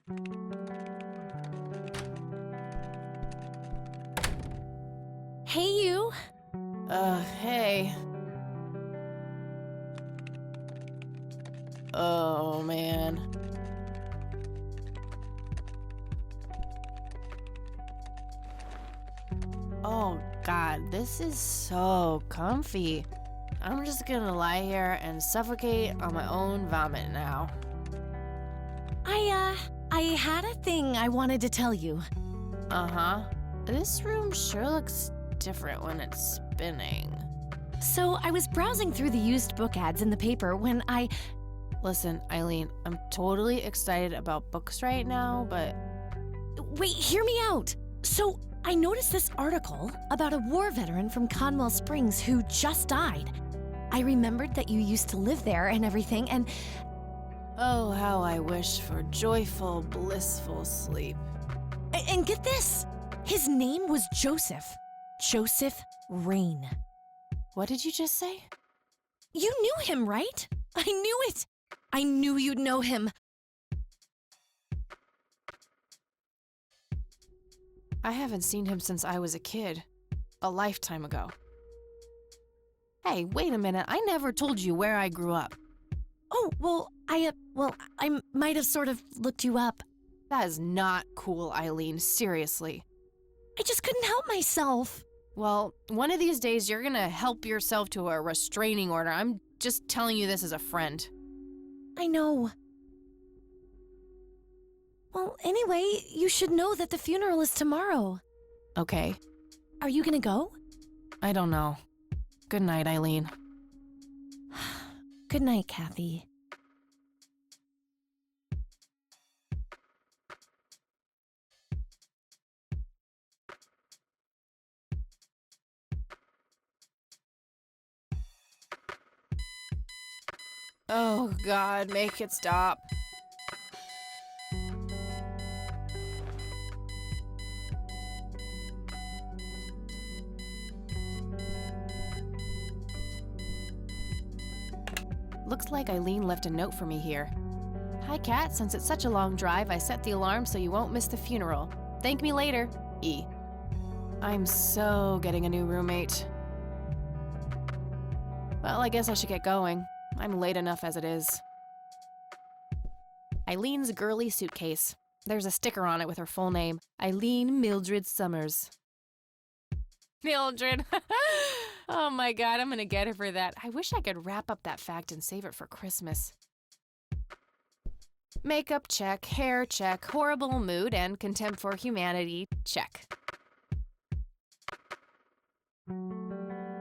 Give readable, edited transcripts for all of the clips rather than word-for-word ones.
Hey, you. Hey. Oh, man. Oh, God, this is so comfy. I'm just gonna lie here and suffocate on my own vomit now. I had a thing I wanted to tell you. Uh-huh. This room sure looks different when it's spinning. So I was browsing through the used book ads in the paper when Listen, Eileen, I'm totally excited about books right now, but... Wait, hear me out. So I noticed this article about a war veteran from Conwell Springs who just died. I remembered that you used to live there and everything, and... Oh, how I wish for joyful, blissful sleep. And get this! His name was Joseph. Joseph Wherein. What did you just say? You knew him, right? I knew it! I knew you'd know him. I haven't seen him since I was a kid. A lifetime ago. Hey, wait a minute. I never told you where I grew up. Oh, well, I might have sort of looked you up. That is not cool, Eileen. Seriously. I just couldn't help myself. Well, one of these days you're gonna help yourself to a restraining order. I'm just telling you this as a friend. I know. Well, anyway, you should know that the funeral is tomorrow. Okay. Are you gonna go? I don't know. Good night, Eileen. Good night, Kathy. Oh, God, make it stop. Looks like Eileen left a note for me here. Hi, Kat. Since it's such a long drive, I set the alarm so you won't miss the funeral. Thank me later. E. I'm so getting a new roommate. Well, I guess I should get going. I'm late enough as it is. Eileen's girly suitcase. There's a sticker on it with her full name. Eileen Mildred Summers. Mildred. Oh my God, I'm gonna get her for that. I wish I could wrap up that fact and save it for Christmas. Makeup check, hair check, horrible mood, and contempt for humanity check.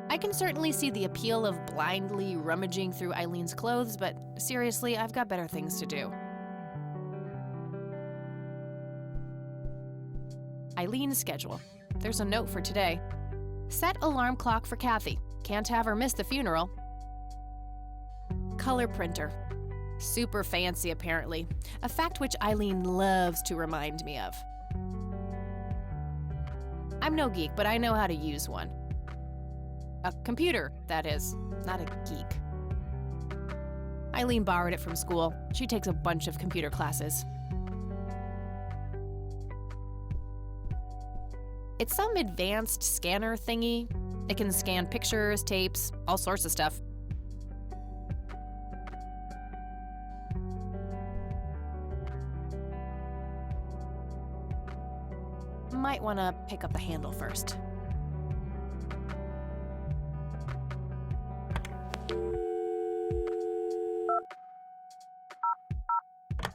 I can certainly see the appeal of blindly rummaging through Eileen's clothes, but seriously, I've got better things to do. Eileen's schedule. There's a note for today. Set alarm clock for Kathy. Can't have her miss the funeral. Color printer. Super fancy, apparently. A fact which Eileen loves to remind me of. I'm no geek, but I know how to use one. A computer, that is, not a geek. Eileen borrowed it from school. She takes a bunch of computer classes. It's some advanced scanner thingy. It can scan pictures, tapes, all sorts of stuff. Might want to pick up the handle first.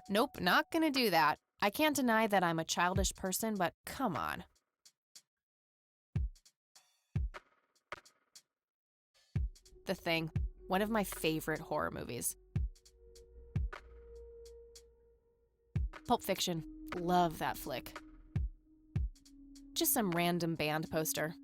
Nope, not gonna do that. I can't deny that I'm a childish person, but come on. The Thing, one of my favorite horror movies. Pulp Fiction, love that flick. Just some random band poster.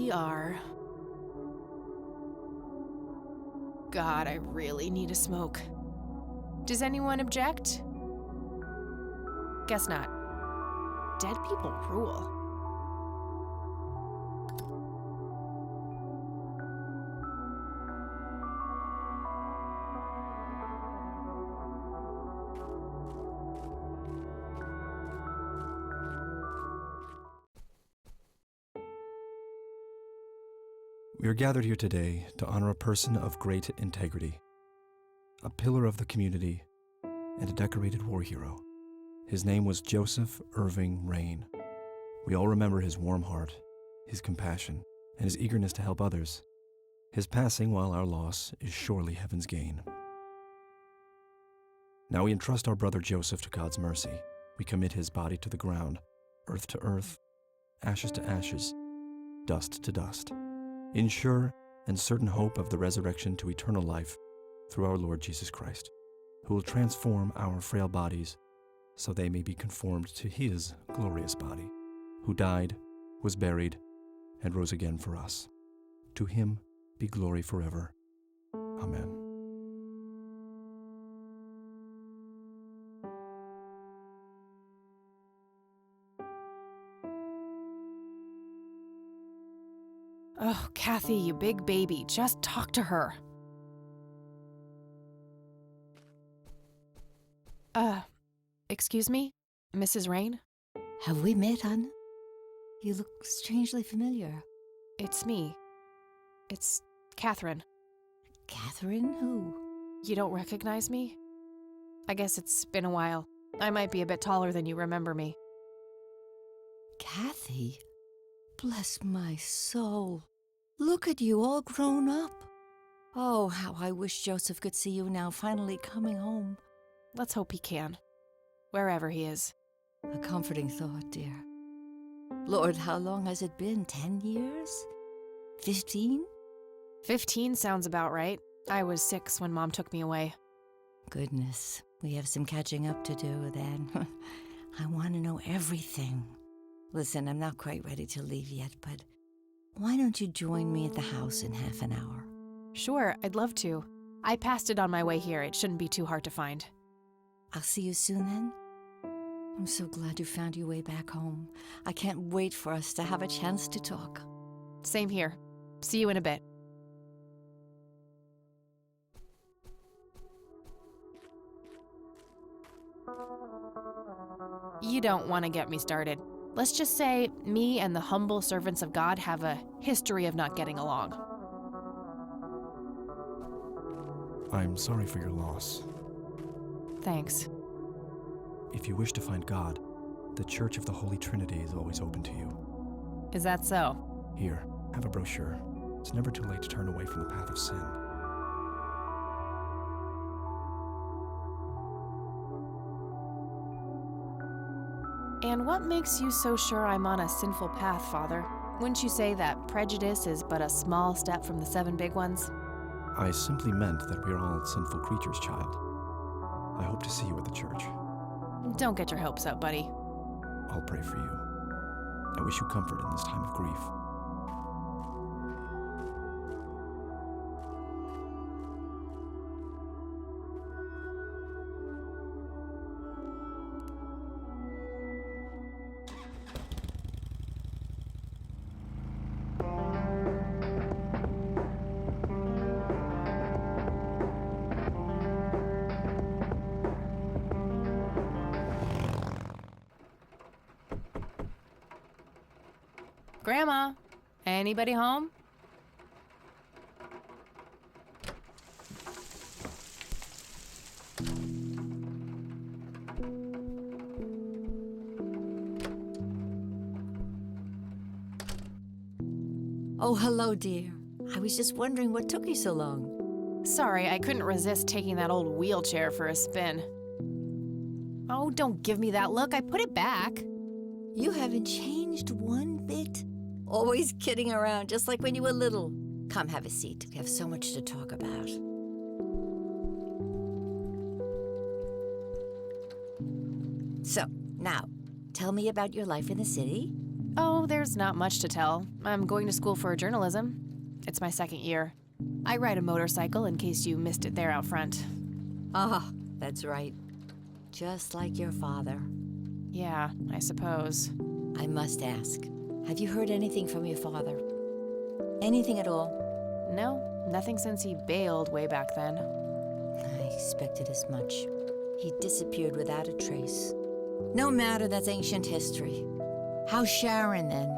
we are. God, I really need a smoke. Does anyone object? Guess not. Dead people rule. We are gathered here today to honor a person of great integrity, a pillar of the community, and a decorated war hero. His name was Joseph Irving Wherein. We all remember his warm heart, his compassion, and his eagerness to help others. His passing, while our loss, is surely heaven's gain. Now we entrust our brother Joseph to God's mercy. We commit his body to the ground, earth to earth, ashes to ashes, dust to dust, in sure and certain hope of the resurrection to eternal life through our Lord Jesus Christ, who will transform our frail bodies so they may be conformed to his glorious body, who died, was buried, and rose again for us. To him be glory forever. Amen. Oh, Kathy, you big baby, just talk to her. Excuse me? Mrs. Rain? Have we met, hon? You look strangely familiar. It's me. It's Catherine. Catherine who? You don't recognize me? I guess it's been a while. I might be a bit taller than you remember me. Kathy? Bless my soul. Look at you, all grown up. Oh, how I wish Joseph could see you now, finally coming home. Let's hope he can. Wherever he is. A comforting thought, dear. Lord, how long has it been? 10 years? 15? 15 sounds about right. I was 6 when Mom took me away. Goodness, we have some catching up to do then. I want to know everything. Listen, I'm not quite ready to leave yet, but why don't you join me at the house in half an hour? Sure, I'd love to. I passed it on my way here. It shouldn't be too hard to find. I'll see you soon then. I'm so glad you found your way back home. I can't wait for us to have a chance to talk. Same here. See you in a bit. You don't want to get me started. Let's just say me and the humble servants of God have a history of not getting along. I'm sorry for your loss. Thanks. If you wish to find God, the Church of the Holy Trinity is always open to you. Is that so? Here, have a brochure. It's never too late to turn away from the path of sin. And what makes you so sure I'm on a sinful path, Father? Wouldn't you say that prejudice is but a small step from the 7 big ones? I simply meant that we are all sinful creatures, child. I hope to see you at the church. Don't get your hopes up, buddy. I'll pray for you. I wish you comfort in this time of grief. Grandma, anybody home? Oh, hello, dear. I was just wondering what took you so long. Sorry, I couldn't resist taking that old wheelchair for a spin. Oh, don't give me that look. I put it back. You haven't changed one bit. Always kidding around, just like when you were little. Come, have a seat. We have so much to talk about. So, now, tell me about your life in the city. Oh, there's not much to tell. I'm going to school for journalism. It's my second year. I ride a motorcycle in case you missed it there out front. Ah, that's right. Just like your father. Yeah, I suppose. I must ask, have you heard anything from your father? Anything at all? No, nothing since he bailed way back then. I expected as much. He disappeared without a trace. No matter, that's ancient history. How's Sharon then?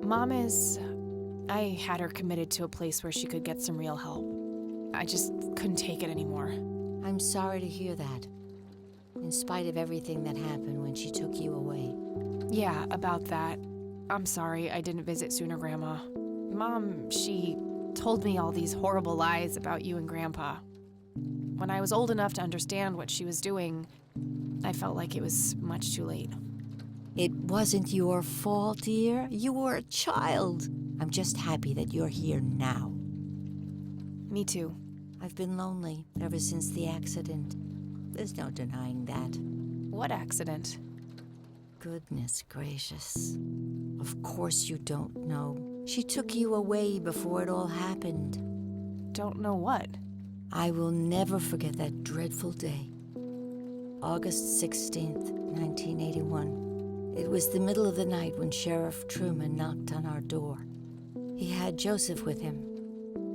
Mom is... I had her committed to a place where she could get some real help. I just couldn't take it anymore. I'm sorry to hear that. In spite of everything that happened when she took you away. Yeah, about that. I'm sorry I didn't visit sooner, Grandma. Mom, she told me all these horrible lies about you and Grandpa. When I was old enough to understand what she was doing, I felt like it was much too late. It wasn't your fault, dear. You were a child. I'm just happy that you're here now. Me too. I've been lonely ever since the accident. There's no denying that. What accident? Goodness gracious. Of course you don't know. She took you away before it all happened. Don't know what? I will never forget that dreadful day. August 16th, 1981. It was the middle of the night when Sheriff Truman knocked on our door. He had Joseph with him.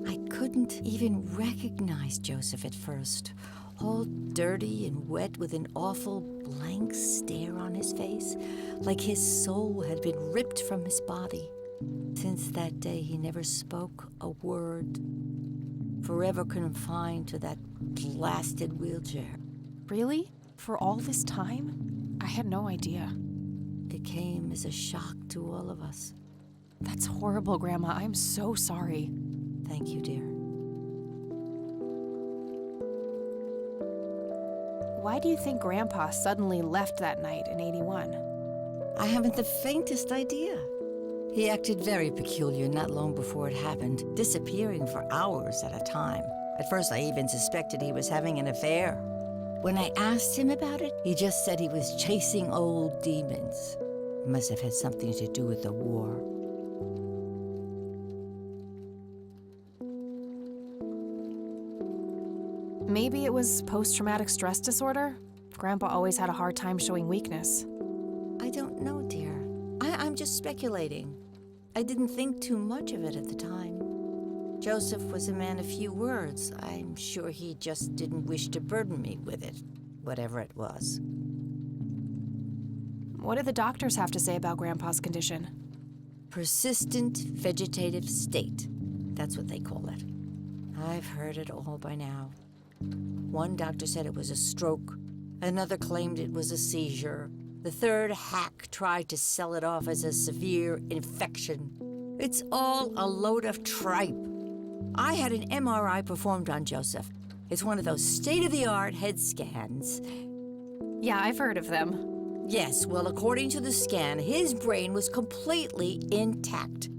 I couldn't even recognize Joseph at first. All dirty and wet with an awful blank stare on his face, like his soul had been ripped from his body. Since that day, he never spoke a word, forever confined to that blasted wheelchair. Really? For all this time? I had no idea. It came as a shock to all of us. That's horrible, Grandma. I'm so sorry. Thank you, dear. Why do you think Grandpa suddenly left that night in '81? I haven't the faintest idea. He acted very peculiar not long before it happened, disappearing for hours at a time. At first, I even suspected he was having an affair. When I asked him about it, he just said he was chasing old demons. It must have had something to do with the war. Maybe it was post-traumatic stress disorder? Grandpa always had a hard time showing weakness. I don't know, dear. I'm just speculating. I didn't think too much of it at the time. Joseph was a man of few words. I'm sure he just didn't wish to burden me with it, whatever it was. What did the doctors have to say about Grandpa's condition? Persistent vegetative state. That's what they call it. I've heard it all by now. One doctor said it was a stroke. Another claimed it was a seizure. The third hack tried to sell it off as a severe infection. It's all a load of tripe. I had an MRI performed on Joseph. It's one of those state-of-the-art head scans. Yeah, I've heard of them. Yes, well, according to the scan, his brain was completely intact.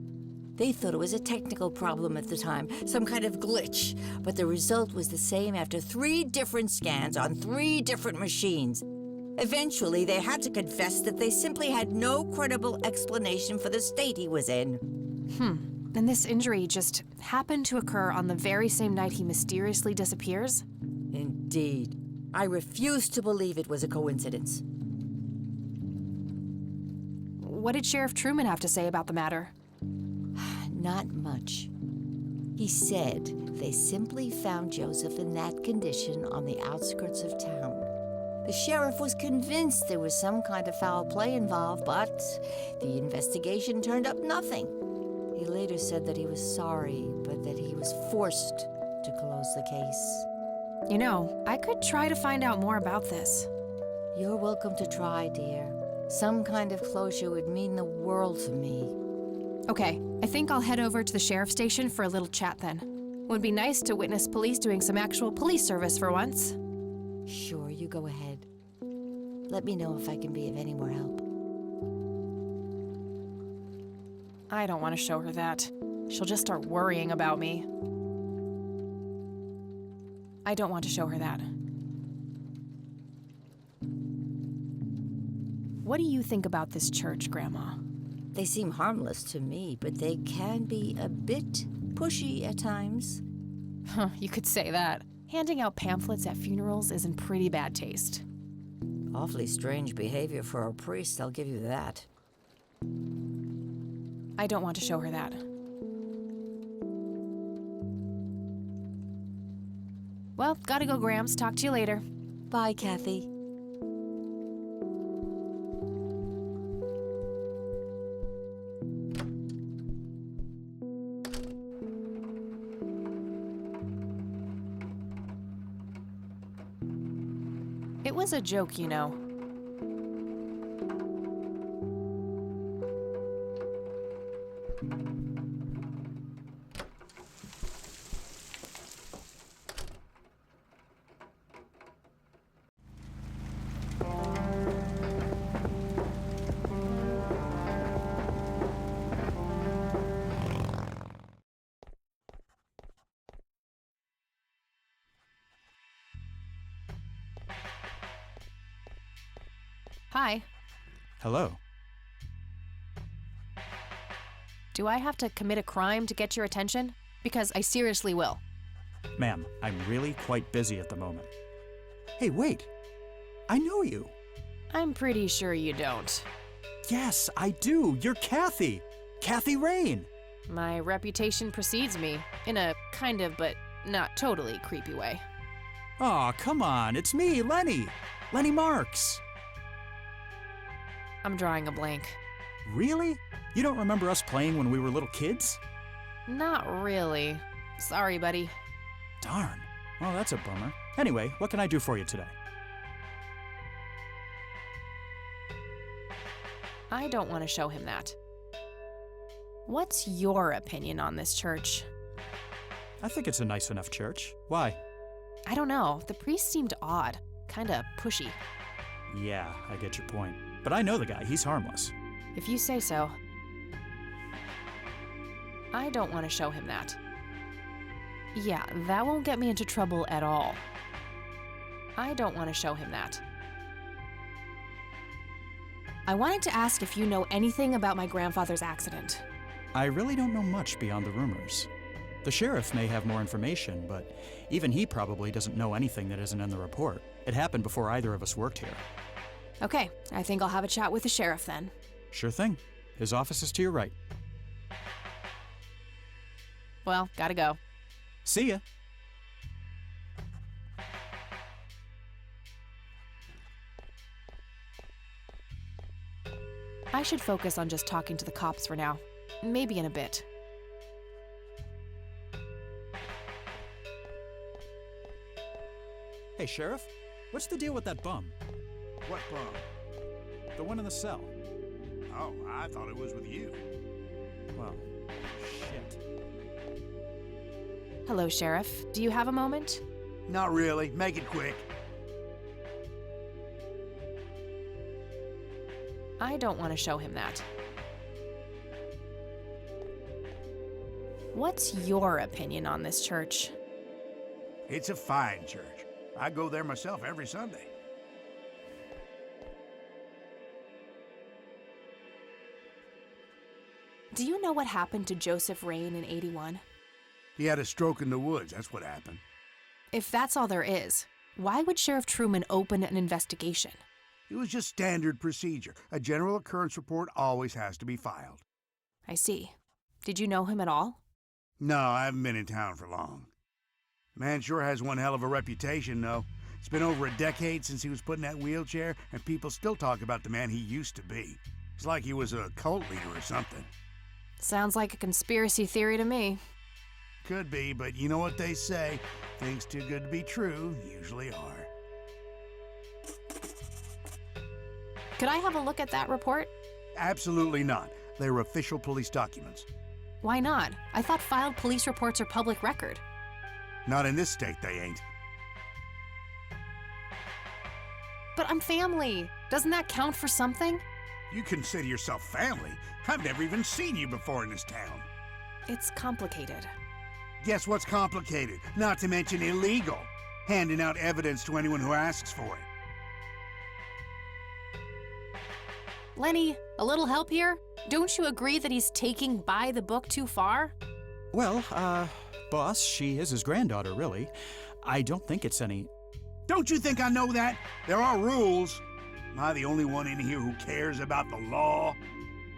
They thought it was a technical problem at the time, some kind of glitch, but the result was the same after 3 different scans on 3 different machines. Eventually, they had to confess that they simply had no credible explanation for the state he was in. And this injury just happened to occur on the very same night he mysteriously disappears? Indeed. I refuse to believe it was a coincidence. What did Sheriff Truman have to say about the matter? Not much. He said they simply found Joseph in that condition on the outskirts of town. The sheriff was convinced there was some kind of foul play involved, but the investigation turned up nothing. He later said that he was sorry, but that he was forced to close the case. You know, I could try to find out more about this. You're welcome to try, dear. Some kind of closure would mean the world to me. Okay, I think I'll head over to the sheriff's station for a little chat then. Would be nice to witness police doing some actual police service for once. Sure, you go ahead. Let me know if I can be of any more help. I don't want to show her that. She'll just start worrying about me. I don't want to show her that. What do you think about this church, Grandma? They seem harmless to me, but they can be a bit pushy at times. Huh, you could say that. Handing out pamphlets at funerals is in pretty bad taste. Awfully strange behavior for a priest, I'll give you that. I don't want to show her that. Well, gotta go, Grams. Talk to you later. Bye, Kathy. It was a joke, you know. Hi. Hello. Do I have to commit a crime to get your attention? Because I seriously will. Ma'am, I'm really quite busy at the moment. Hey, wait. I know you. I'm pretty sure you don't. Yes, I do. You're Kathy. Kathy Wherein. My reputation precedes me, in a kind of but not totally creepy way. Aw, come on. It's me, Lenny. Lenny Marks. I'm drawing a blank. Really? You don't remember us playing when we were little kids? Not really. Sorry, buddy. Darn. Well, that's a bummer. Anyway, what can I do for you today? I don't want to show him that. What's your opinion on this church? I think it's a nice enough church. Why? I don't know. The priest seemed odd. Kinda pushy. Yeah, I get your point. But I know the guy. He's harmless. If you say so. I don't want to show him that. Yeah, that won't get me into trouble at all. I don't want to show him that. I wanted to ask if you know anything about my grandfather's accident. I really don't know much beyond the rumors. The sheriff may have more information, but even he probably doesn't know anything that isn't in the report. It happened before either of us worked here. Okay, I think I'll have a chat with the sheriff then. Sure thing. His office is to your right. Well, gotta go. See ya. I should focus on just talking to the cops for now. Maybe in a bit. Hey, Sheriff. What's the deal with that bum? What bum? The one in the cell. Oh, I thought it was with you. Well, shit. Hello, Sheriff. Do you have a moment? Not really. Make it quick. I don't want to show him that. What's your opinion on this church? It's a fine church. I go there myself every Sunday. Do you know what happened to Joseph Wherein in '81? He had a stroke in the woods. That's what happened. If that's all there is, why would Sheriff Truman open an investigation? It was just standard procedure. A general occurrence report always has to be filed. I see. Did you know him at all? No, I haven't been in town for long. Man sure has one hell of a reputation, though. It's been over a decade since he was put in that wheelchair, and people still talk about the man he used to be. It's like he was a cult leader or something. Sounds like a conspiracy theory to me. Could be, but you know what they say. Things too good to be true usually are. Could I have a look at that report? Absolutely not. They're official police documents. Why not? I thought filed police reports are public record. Not in this state, they ain't. But I'm family. Doesn't that count for something? You consider yourself family? I've never even seen you before in this town. It's complicated. Guess what's complicated? Not to mention illegal. handing out evidence to anyone who asks for it. Lenny, a little help here? Don't you agree that he's taking by the book too far? Well, boss, she is his granddaughter, really. I don't think it's any... Don't you think I know that? There are rules. Am I the only one in here who cares about the law?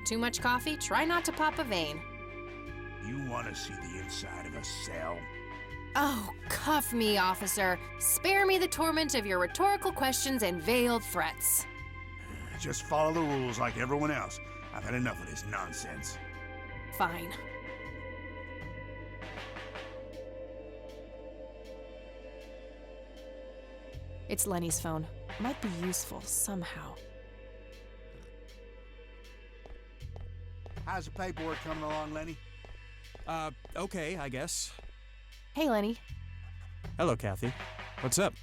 Too much coffee? Try not to pop a vein. You want to see the inside of a cell? Oh, cuff me, officer. Spare me the torment of your rhetorical questions and veiled threats. Just follow the rules like everyone else. I've had enough of this nonsense. Fine. It's Lenny's phone. Might be useful somehow. How's the paperwork coming along, Lenny? Okay, I guess. Hey, Lenny. Hello, Kathy. What's up?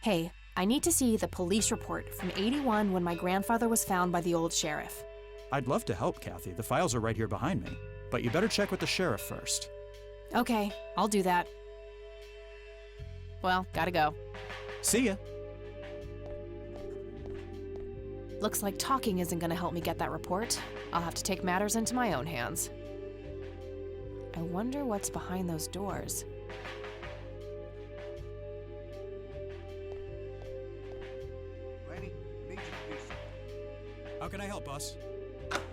Hey, I need to see the police report from '81 when my grandfather was found by the old sheriff. I'd love to help, Kathy. The files are right here behind me. But you better check with the sheriff first. Okay, I'll do that. Well, gotta go. See ya. Looks like talking isn't gonna help me get that report. I'll have to take matters into my own hands. I wonder what's behind those doors. Lenny, I need you to do something. How can I help, boss?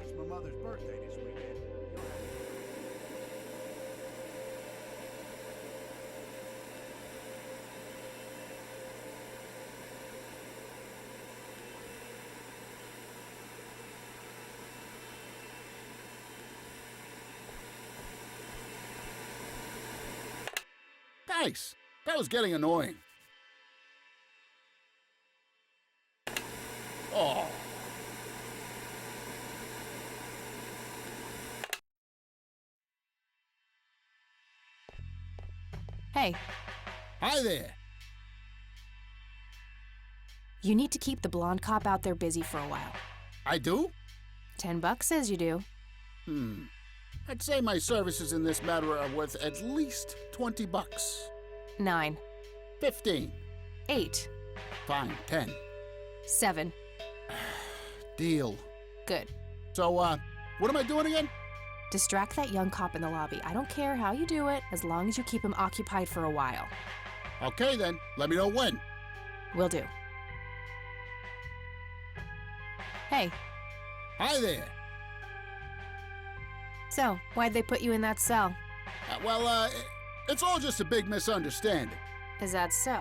It's my mother's birthday this weekend. You'll have Nice. That was getting annoying. Oh. Hey, Hi there. you need to keep the blonde cop out there busy for a while. I do? $10 says you do. I'd say my services in this matter are worth at least $20. 9, 15. 8, Fine, 10. 7. Deal. Good. So, what am I doing again? Distract that young cop in the lobby. I don't care how you do it, as long as you keep him occupied for a while. Okay then, let me know when. Will do. Hey, Hi there. so why'd they put you in that cell? It's all just a big misunderstanding. Is that so?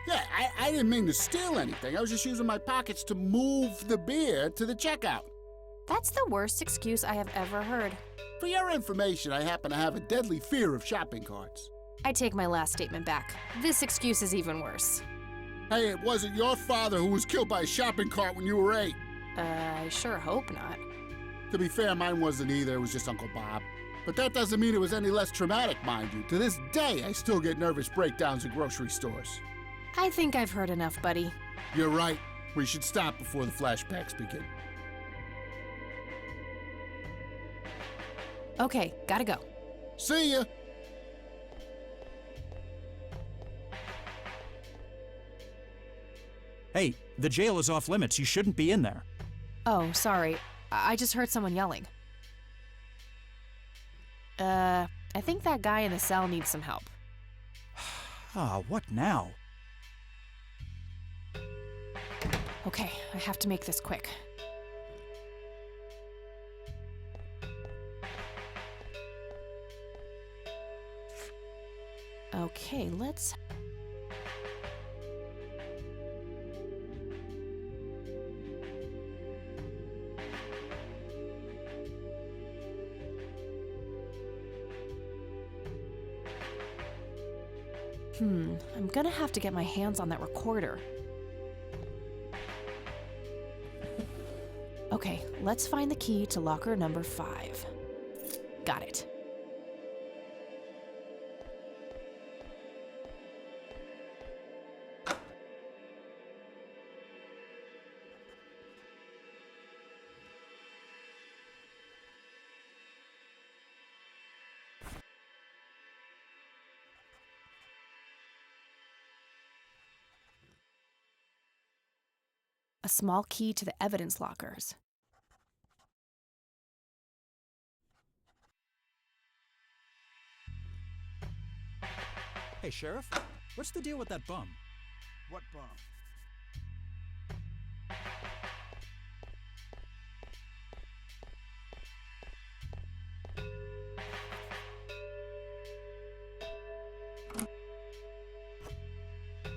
Yeah, I didn't mean to steal anything. I was just using my pockets to move the beer to the checkout. That's the worst excuse I have ever heard. For your information, I happen to have a deadly fear of shopping carts. I take my last statement back. This excuse is even worse. Hey, it wasn't your father who was killed by a shopping cart when you were 8. I sure hope not. To be fair, mine wasn't either. It was just Uncle Bob. But that doesn't mean it was any less traumatic, mind you. To this day, I still get nervous breakdowns in grocery stores. I think I've heard enough, buddy. You're right. We should stop before the flashbacks begin. Okay, gotta go. See ya! Hey, the jail is off limits. You shouldn't be in there. Oh, sorry. I just heard someone yelling. I think that guy in the cell needs some help. What now? Okay, I have to make this quick. Okay, let's... I'm gonna have to get my hands on that recorder. Okay, let's find the key to locker number 5. Got it. A small key to the evidence lockers. Hey, Sheriff, what's the deal with that bum? What bum?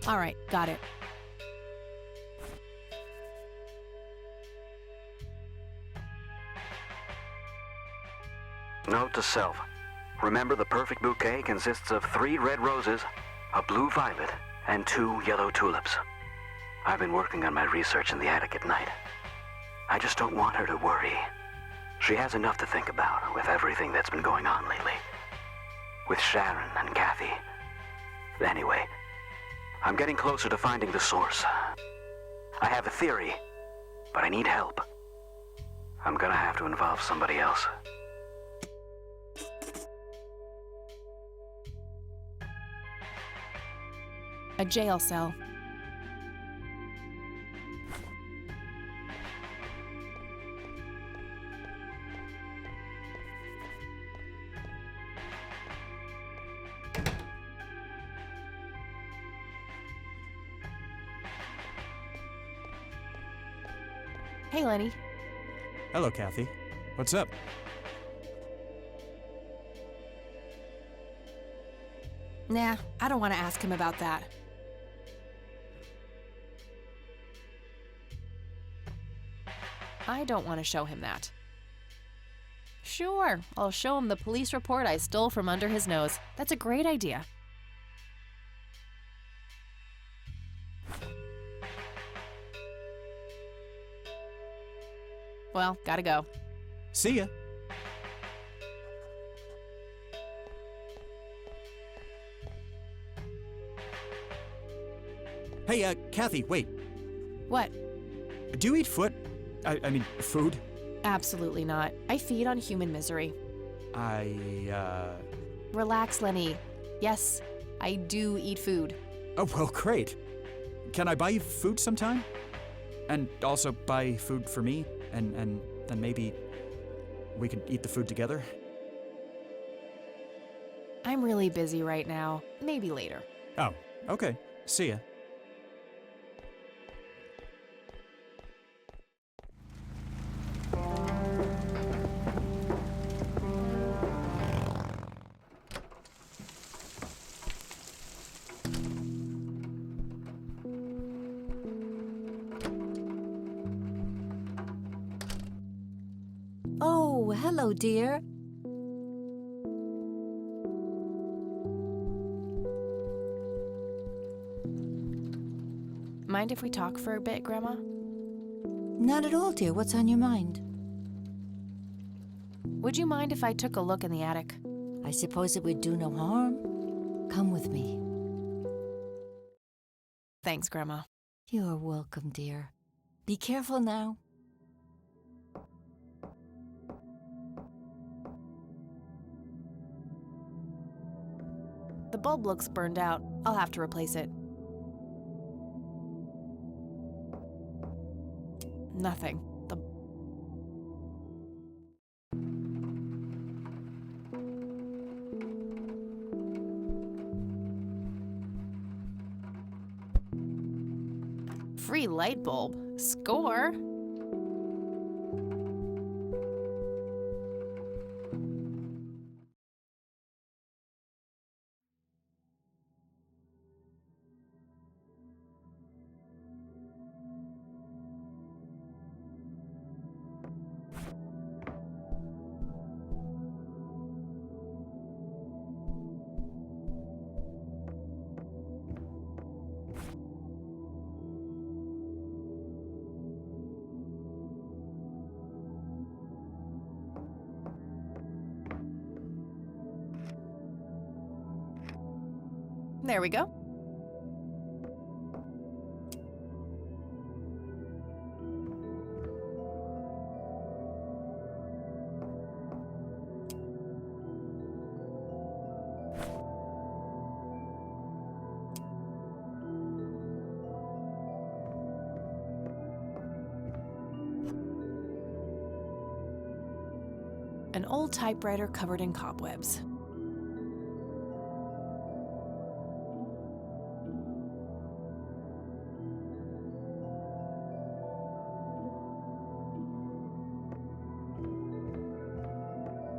All right, got it. Note to self. Remember, the perfect bouquet consists of 3 red roses, a blue violet, and 2 yellow tulips. I've been working on my research in the attic at night. I just don't want her to worry. She has enough to think about with everything that's been going on lately. With Sharon and Kathy. Anyway, I'm getting closer to finding the source. I have a theory, but I need help. I'm gonna have to involve somebody else. A jail cell. Hey, Lenny. Hello, Kathy. What's up? Nah, I don't want to ask him about that. I don't want to show him that. Sure, I'll show him the police report I stole from under his nose. That's a great idea. Well, gotta go. See ya. Hey, Kathy, wait. What? Do you eat foot? I mean, food? Absolutely not. I feed on human misery. Relax, Lenny. Yes, I do eat food. Oh, well, great. Can I buy you food sometime? And also buy food for me? And then maybe we could eat the food together? I'm really busy right now. Maybe later. Oh, okay. See ya. Oh, hello, dear. Mind if we talk for a bit, Grandma? Not at all, dear. What's on your mind? Would you mind if I took a look in the attic? I suppose it would do no harm. Come with me. Thanks, Grandma. You're welcome, dear. Be careful now. The bulb looks burned out. I'll have to replace it. Nothing. The free light bulb. Score. There we go. An old typewriter covered in cobwebs.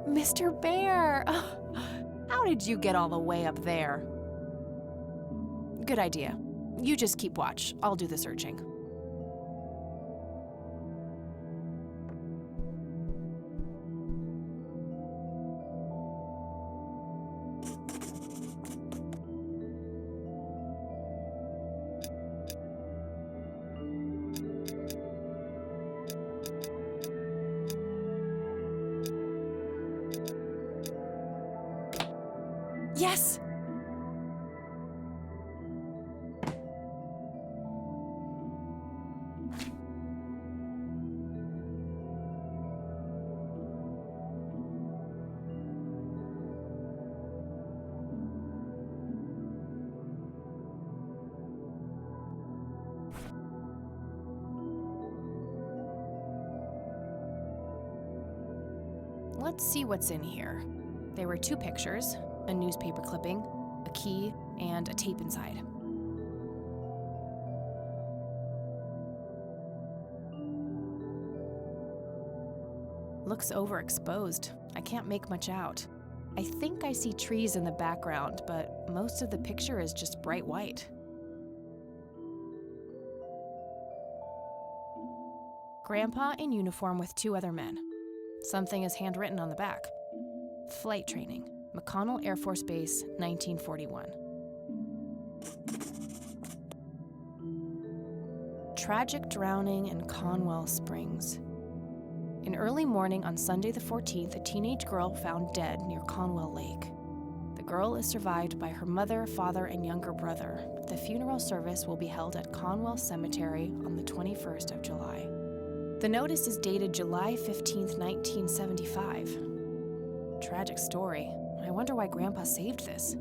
Mr. Bear! How did you get all the way up there? Good idea. You just keep watch. I'll do the searching. Yes! Let's see what's in here. There were 2 pictures, a newspaper clipping, a key, and a tape inside. Looks overexposed. I can't make much out. I think I see trees in the background, but most of the picture is just bright white. Grandpa in uniform with 2 other men. Something is handwritten on the back. Flight training, McConnell Air Force Base, 1941. Tragic drowning in Conwell Springs. In early morning on Sunday the 14th, a teenage girl found dead near Conwell Lake. The girl is survived by her mother, father, and younger brother. The funeral service will be held at Conwell Cemetery on the 21st of July. The notice is dated July 15th, 1975. Tragic story. I wonder why Grandpa saved this.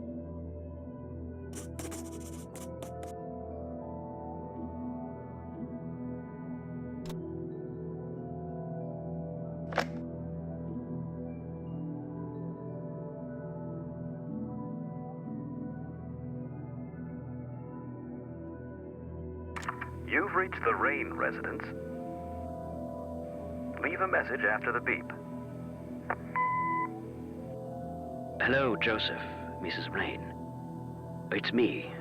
You've reached the Wherein residence. Leave a message after the beep. Hello, Joseph, Mrs. Wherein. It's me,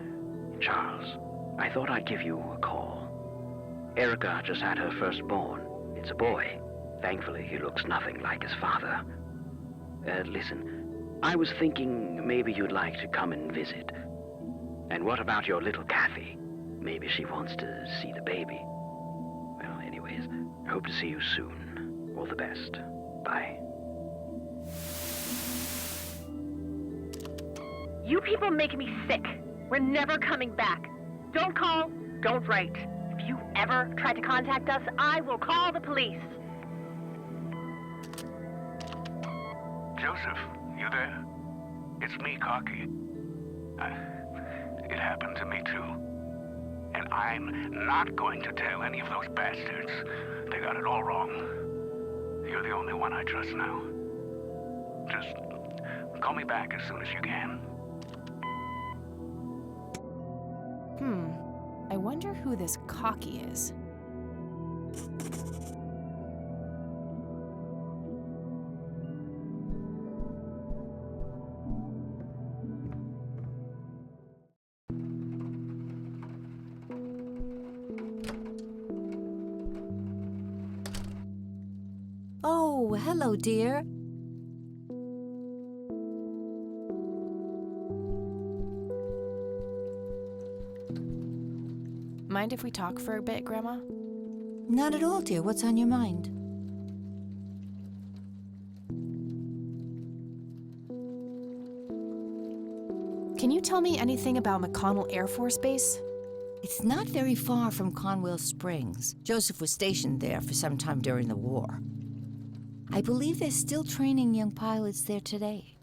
Charles. I thought I'd give you a call. Erica just had her firstborn. It's a boy. Thankfully, he looks nothing like his father. Listen, I was thinking maybe you'd like to come and visit. And what about your little Kathy? Maybe she wants to see the baby. Well, anyways, hope to see you soon. All the best. Bye. You people make me sick. We're never coming back. Don't call, don't write. If you ever try to contact us, I will call the police. Joseph, you there? It's me, Cocky. It happened to me too. And I'm not going to tell any of those bastards. They got it all wrong. You're the only one I trust now. Just call me back as soon as you can. I wonder who this Cocky is. Oh, hello, dear. Mind if we talk for a bit, Grandma? Not at all, dear. What's on your mind? Can you tell me anything about McConnell Air Force Base? It's not very far from Conwell Springs. Joseph was stationed there for some time during the war. I believe they're still training young pilots there today.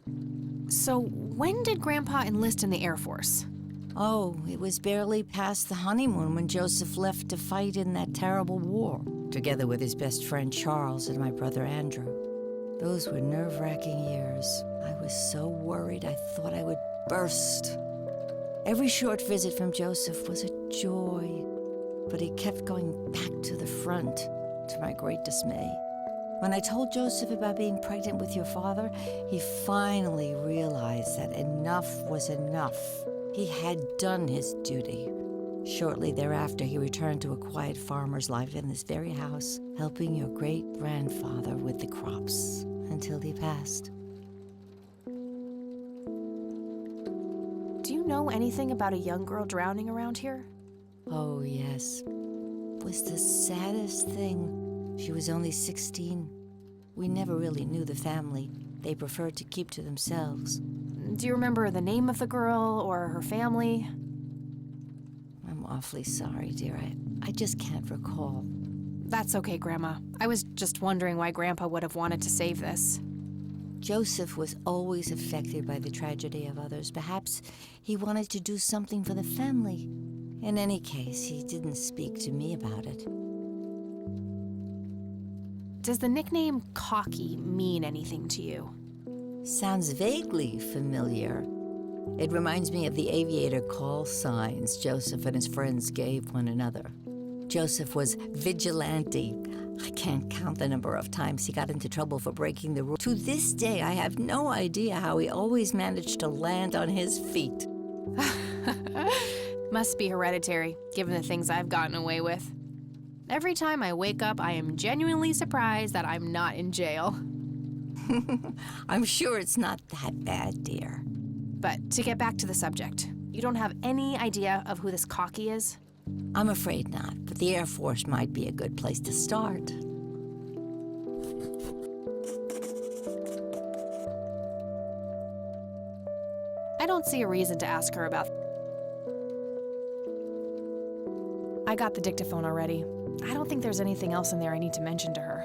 So, when did Grandpa enlist in the Air Force? Oh, it was barely past the honeymoon when Joseph left to fight in that terrible war, together with his best friend Charles and my brother Andrew. Those were nerve-wracking years. I was so worried I thought I would burst. Every short visit from Joseph was a joy, but he kept going back to the front, to my great dismay. When I told Joseph about being pregnant with your father, he finally realized that enough was enough. He had done his duty. Shortly thereafter, he returned to a quiet farmer's life in this very house, helping your great-grandfather with the crops until he passed. Do you know anything about a young girl drowning around here? Oh, yes. It was the saddest thing. She was only 16. We never really knew the family. They preferred to keep to themselves. Do you remember the name of the girl or her family? I'm awfully sorry, dear. I just can't recall. That's okay, Grandma. I was just wondering why Grandpa would have wanted to save this. Joseph was always affected by the tragedy of others. Perhaps he wanted to do something for the family. In any case, he didn't speak to me about it. Does the nickname Cocky mean anything to you? Sounds vaguely familiar. It reminds me of the aviator call signs Joseph and his friends gave one another. Joseph was vigilante. I can't count the number of times he got into trouble for breaking the rules. To this day, I have no idea how he always managed to land on his feet. Must be hereditary, given the things I've gotten away with. Every time I wake up, I am genuinely surprised that I'm not in jail. I'm sure it's not that bad, dear. But to get back to the subject, you don't have any idea of who this Cocky is? I'm afraid not, but the Air Force might be a good place to start. I don't see a reason to ask her about... I got the dictaphone already. I don't think there's anything else in there I need to mention to her.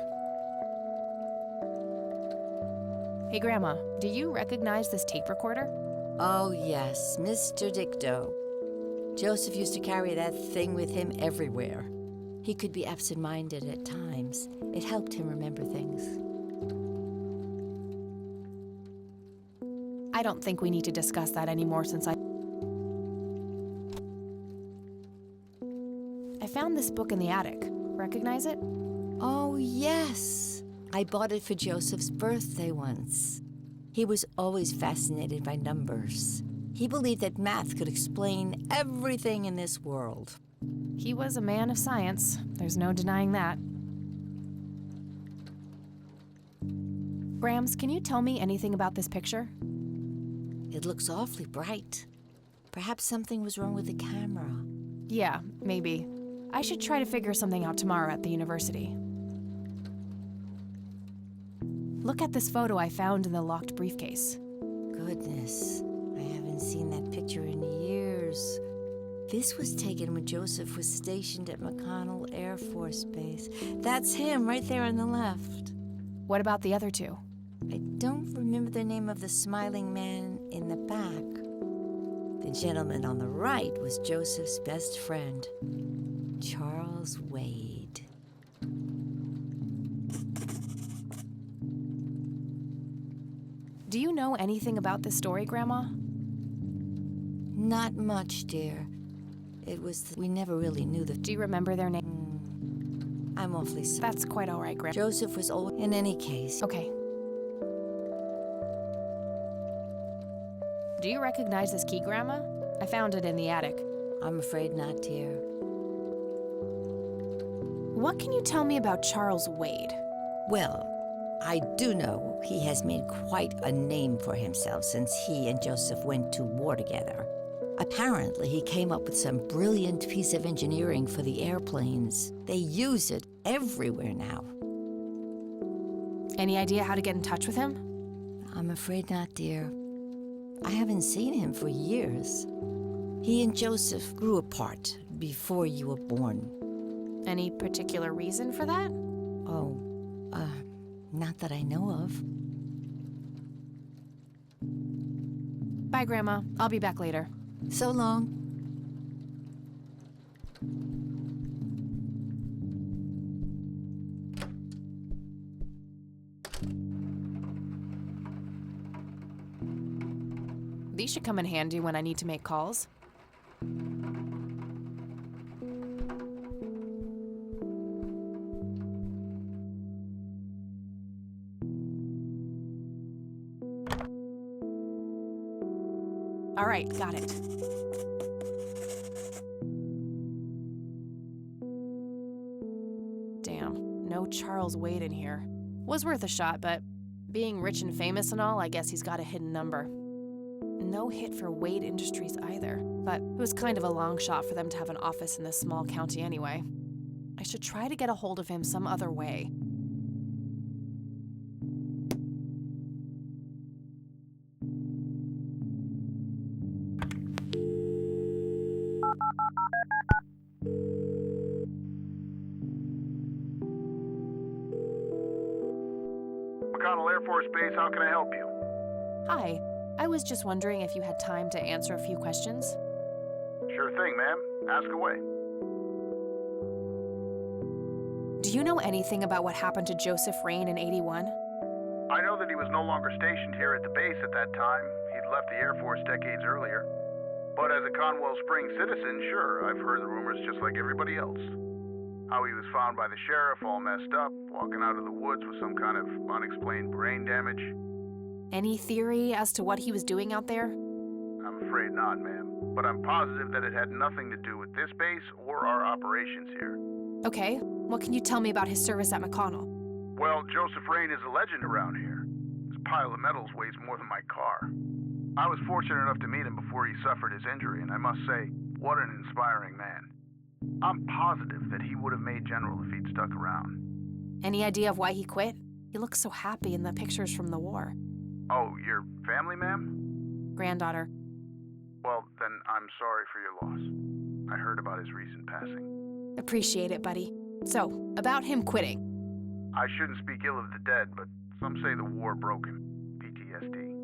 Hey, Grandma, do you recognize this tape recorder? Oh, yes, Mr. Dicto. Joseph used to carry that thing with him everywhere. He could be absent-minded at times. It helped him remember things. I don't think we need to discuss that anymore since I found this book in the attic. Recognize it? Oh, yes. I bought it for Joseph's birthday once. He was always fascinated by numbers. He believed that math could explain everything in this world. He was a man of science. There's no denying that. Grams, can you tell me anything about this picture? It looks awfully bright. Perhaps something was wrong with the camera. Yeah, maybe. I should try to figure something out tomorrow at the university. Look at this photo I found in the locked briefcase. Goodness, I haven't seen that picture in years. This was taken when Joseph was stationed at McConnell Air Force Base. That's him right there on the left. What about the other two? I don't remember the name of the smiling man in the back. The gentleman on the right was Joseph's best friend, Charles Wade. Do you know anything about this story, Grandma? Not much, dear. We never really knew the... Do you remember their name? I'm awfully sorry. That's quite all right, Grandma. Joseph was old. In any case. Okay. Do you recognize this key, Grandma? I found it in the attic. I'm afraid not, dear. What can you tell me about Charles Wade? Well, I do know he has made quite a name for himself since he and Joseph went to war together. Apparently, he came up with some brilliant piece of engineering for the airplanes. They use it everywhere now. Any idea how to get in touch with him? I'm afraid not, dear. I haven't seen him for years. He and Joseph grew apart before you were born. Any particular reason for that? Oh, not that I know of. Bye, Grandma. I'll be back later. So long. These should come in handy when I need to make calls. All right, got it. Damn, no Charles Wade in here. Was worth a shot, but being rich and famous and all, I guess he's got a hidden number. No hit for Wade Industries either, but it was kind of a long shot for them to have an office in this small county anyway. I should try to get a hold of him some other way. McConnell Air Force Base, how can I help you? Hi, I was just wondering if you had time to answer a few questions. Sure thing, ma'am. Ask away. Do you know anything about what happened to Joseph Wherein in '81? I know that he was no longer stationed here at the base at that time. He'd left the Air Force decades earlier. But as a Conwell Springs citizen, sure, I've heard the rumors just like everybody else. How he was found by the sheriff all messed up, walking out of the woods with some kind of unexplained brain damage. Any theory as to what he was doing out there? I'm afraid not, ma'am. But I'm positive that it had nothing to do with this base or our operations here. Okay, what can you tell me about his service at McConnell? Well, Joseph Wherein is a legend around here. His pile of medals weighs more than my car. I was fortunate enough to meet him before he suffered his injury, and I must say, what an inspiring man. I'm positive that he would have made General if he'd stuck around. Any idea of why he quit? He looks so happy in the pictures from the war. Oh, your family, ma'am? Granddaughter. Well, then I'm sorry for your loss. I heard about his recent passing. Appreciate it, buddy. So, about him quitting. I shouldn't speak ill of the dead, but some say the war broke him. PTSD.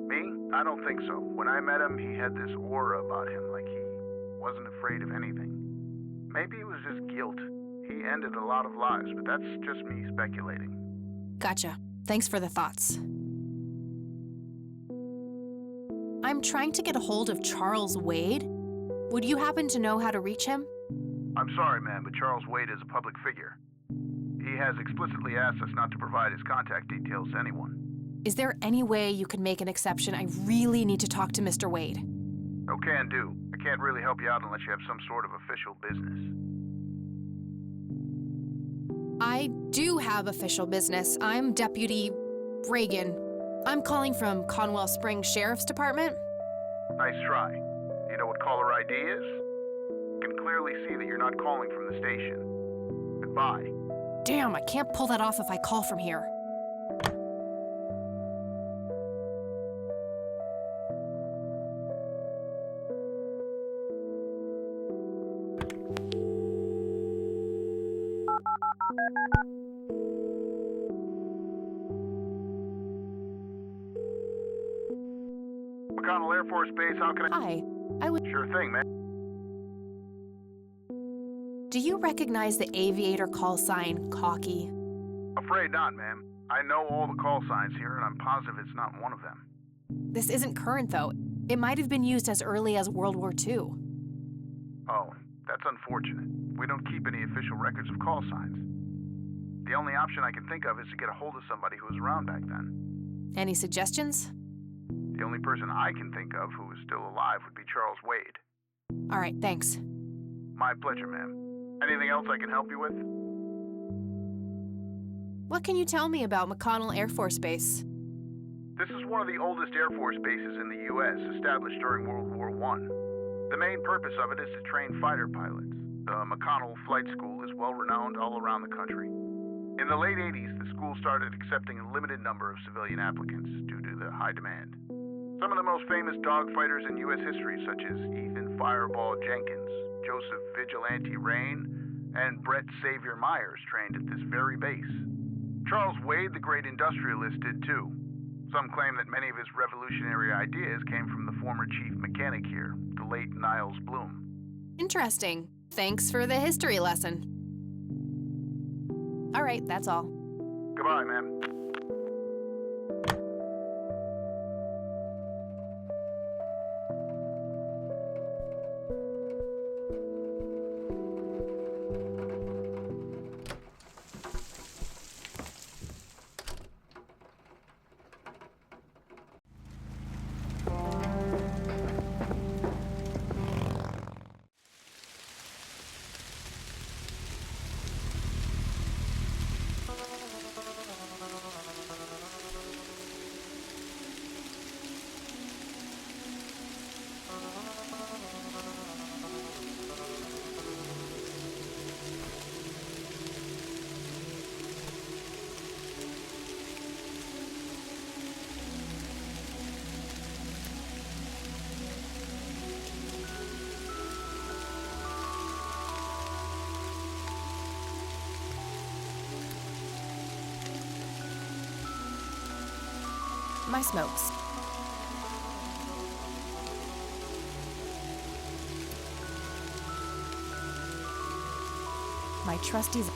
Me? I don't think so. When I met him, he had this aura about him, like he wasn't afraid of anything. Maybe it was just guilt. He ended a lot of lives, but that's just me speculating. Gotcha. Thanks for the thoughts. I'm trying to get a hold of Charles Wade. Would you happen to know how to reach him? I'm sorry, ma'am, but Charles Wade is a public figure. He has explicitly asked us not to provide his contact details to anyone. Is there any way you could make an exception? I really need to talk to Mr. Wade. No can do. I can't really help you out unless you have some sort of official business. I do have official business. I'm Deputy Reagan. I'm calling from Conwell Springs Sheriff's Department. Nice try. Do you know what caller ID is? You can clearly see that you're not calling from the station. Goodbye. Damn, I can't pull that off if I call from here. McConnell Air Force Base, how can I... Hi, I would... Sure thing, man. Do you recognize the aviator call sign, Cocky? Afraid not, ma'am. I know all the call signs here, and I'm positive it's not one of them. This isn't current, though. It might have been used as early as World War II. Oh, that's unfortunate. We don't keep any official records of call signs. The only option I can think of is to get a hold of somebody who was around back then. Any suggestions? The only person I can think of who is still alive would be Charles Wade. All right, thanks. My pleasure, ma'am. Anything else I can help you with? What can you tell me about McConnell Air Force Base? This is one of the oldest Air Force bases in the U.S., established during World War I. The main purpose of it is to train fighter pilots. The McConnell Flight School is well-renowned all around the country. In the late 80s, the school started accepting a limited number of civilian applicants due to the high demand. Some of the most famous dogfighters in U.S. history, such as Ethan Fireball Jenkins, Joseph Vigilante Wherein, and Brett Savior Myers trained at this very base. Charles Wade, the great industrialist, did too. Some claim that many of his revolutionary ideas came from the former chief mechanic here, the late Niles Bloom. Interesting. Thanks for the history lesson. All right, that's all. Goodbye, ma'am. my smokes. My trustees.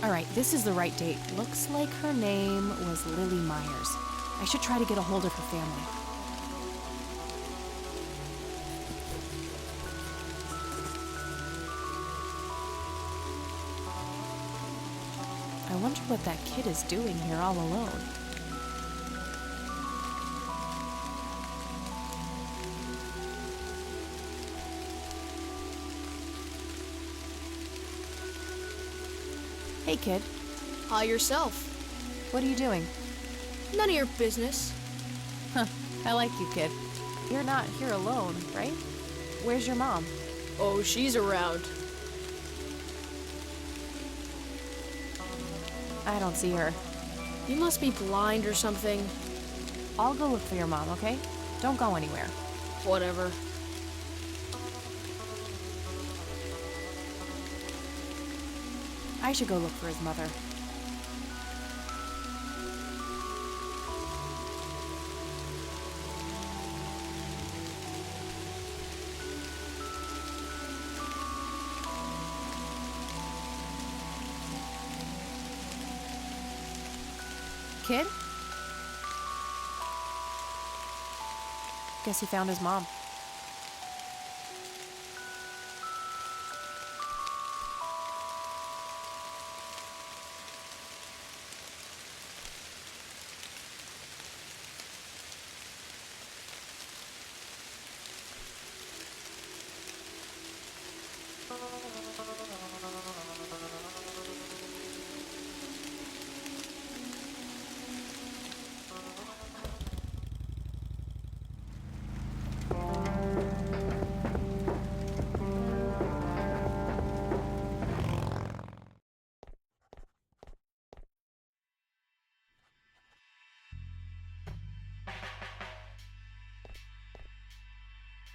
All right, this is the right date. Looks like her name was Lily Myers. I should try to get a hold of her family. I wonder what that kid is doing here all alone. Hey, kid. Hi yourself. What are you doing? None of your business. Huh. I like you, kid. You're not here alone, right? Where's your mom? Oh, she's around. I don't see her. You must be blind or something. I'll go look for your mom, okay? Don't go anywhere. Whatever. I should go look for his mother. Kid? Guess he found his mom.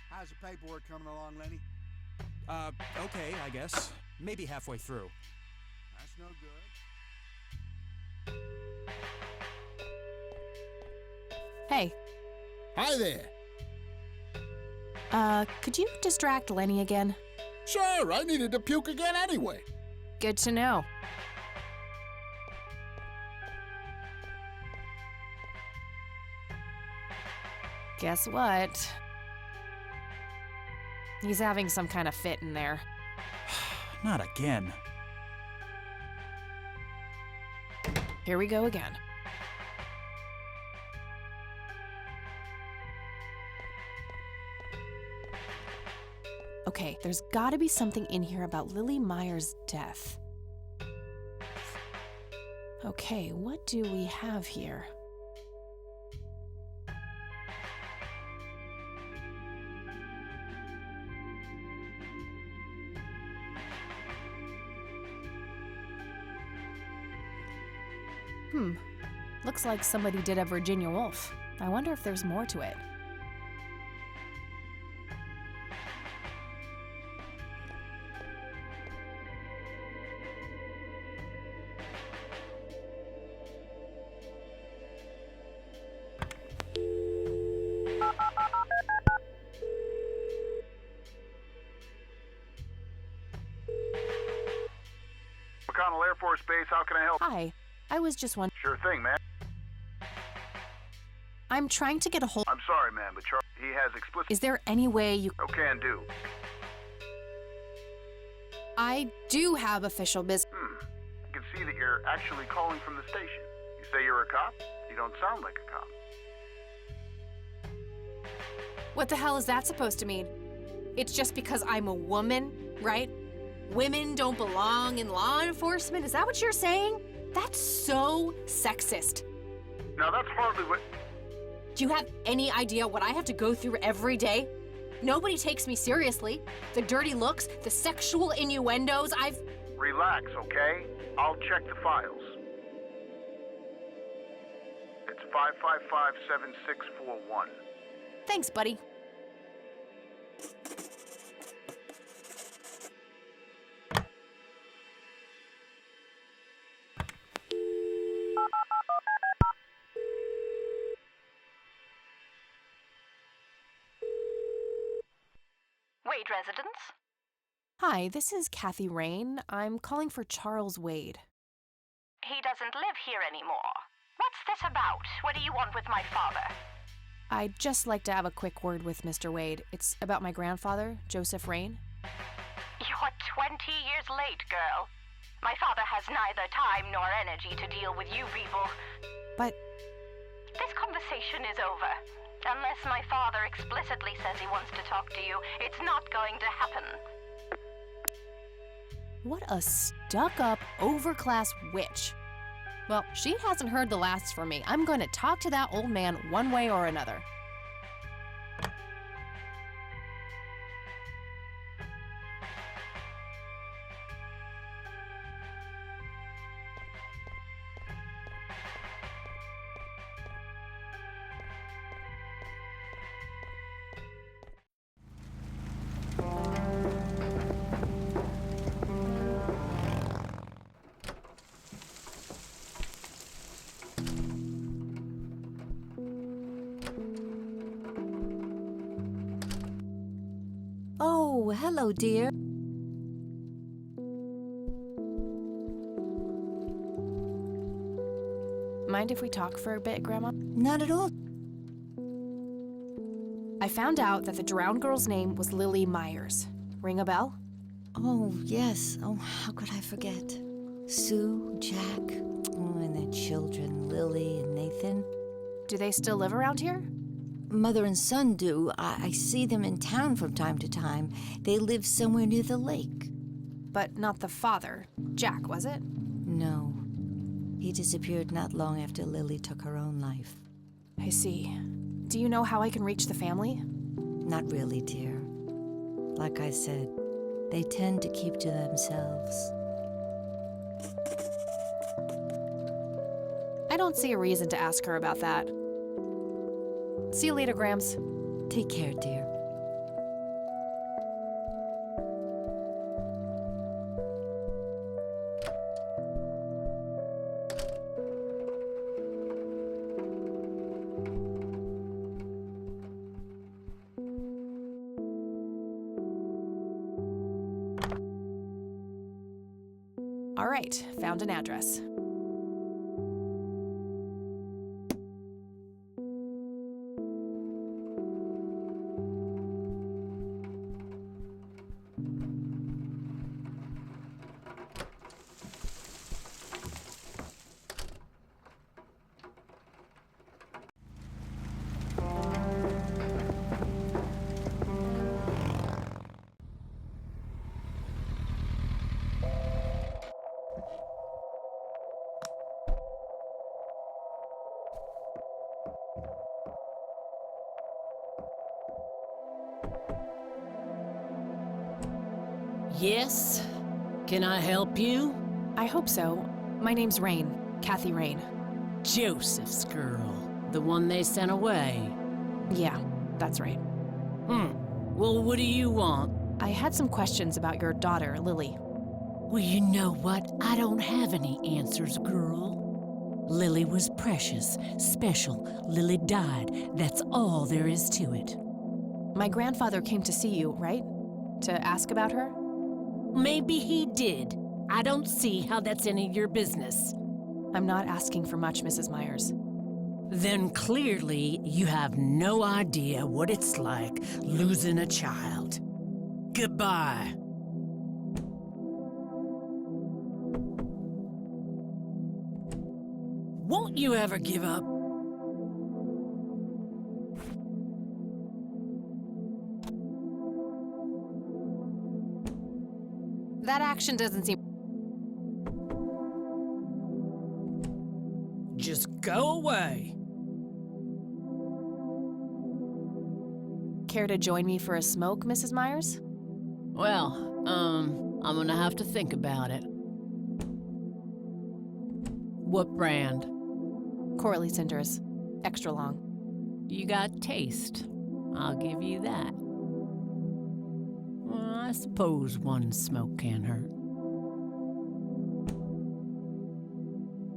How's the paperwork coming along, Lenny? Okay, I guess. Maybe halfway through. That's no good. Hey. Hi there. Could you distract Lenny again? Sure, I needed to puke again anyway. Good to know. Guess what? He's having some kind of fit in there. Not again. Here we go again. Okay, there's gotta be something in here about Lily Myers' death. Okay, what do we have here? Looks like somebody did a Virginia Woolf. I wonder if there's more to it. Air Force Base. How can I help? Hi. I was just wondering. Sure thing, man. I'm trying to get a hold. I'm sorry, man, but he has explicit. Is there any way you. No can do. I do have official business. I can see that you're actually calling from the station. You say you're a cop? You don't sound like a cop. What the hell is that supposed to mean? It's just because I'm a woman, right? Women don't belong in law enforcement? Is that what you're saying? That's so sexist. Now, that's hardly what... Do you have any idea what I have to go through every day? Nobody takes me seriously. The dirty looks, the sexual innuendos, Relax, okay? I'll check the files. It's 555-7641. Thanks, buddy. Wade residence? Hi, this is Kathy Rain. I'm calling for Charles Wade. He doesn't live here anymore. What's this about? What do you want with my father? I'd just like to have a quick word with Mr. Wade. It's about my grandfather, Joseph Rain. You're 20 years late, girl. My father has neither time nor energy to deal with you people. But this conversation is over. Unless my father explicitly says he wants to talk to you, it's not going to happen. what a stuck-up, overclass witch. Well, she hasn't heard the last from me. I'm going to talk to that old man one way or another. Oh, hello, dear. Mind if we talk for a bit, Grandma? Not at all. I found out that the drowned girl's name was Lily Myers. Ring a bell? Oh, yes. Oh, how could I forget? Sue, Jack, and their children, Lily and Nathan. Do they still live around here? Mother and son do. I see them in town from time to time. They live somewhere near the lake. But not the father. Jack, was it? No. He disappeared not long after Lily took her own life. I see. Do you know how I can reach the family? Not really, dear. Like I said, they tend to keep to themselves. I don't see a reason to ask her about that. See you later, Grams. Take care, dear. All right, found an address. Yes? Can I help you? I hope so. My name's Rain. Kathy Rain. Joseph's girl. The one they sent away. Yeah, that's right. Well, what do you want? I had some questions about your daughter, Lily. Well, you know what? I don't have any answers, girl. Lily was precious, special. Lily died. That's all there is to it. My grandfather came to see you, right? To ask about her? Maybe he did. I don't see how that's any of your business. I'm not asking for much, Mrs. Myers. Then clearly you have no idea what it's like losing a child. Goodbye. Won't you ever give up? That action doesn't seem... Just go away. Care to join me for a smoke, Mrs. Myers? Well, I'm gonna have to think about it. What brand? Corley Cinders. Extra long. You got taste. I'll give you that. Well, I suppose one smoke can't hurt.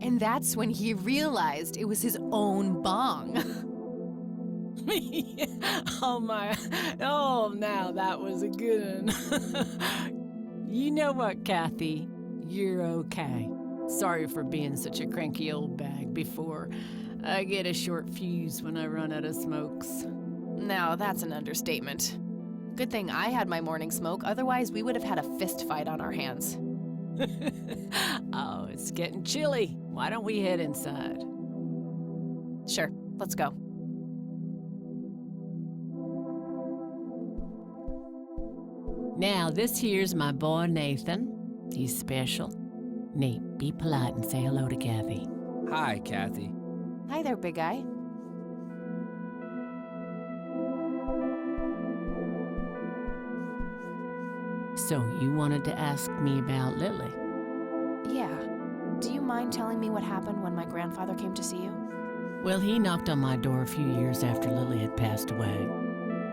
And that's when he realized it was his own bong. Oh my, oh now that was a good one. You know what, Kathy? You're okay. Sorry for being such a cranky old bag before. I get a short fuse when I run out of smokes. Now that's an understatement. Good thing I had my morning smoke, otherwise we would have had a fist fight on our hands. Oh, it's getting chilly. Why don't we head inside? Sure, let's go. Now, this here's my boy Nathan. He's special. Nate, be polite and say hello to Kathy. Hi, Kathy. Hi there, big guy. So, you wanted to ask me about Lily? Yeah. Do you mind telling me what happened when my grandfather came to see you? Well, he knocked on my door a few years after Lily had passed away.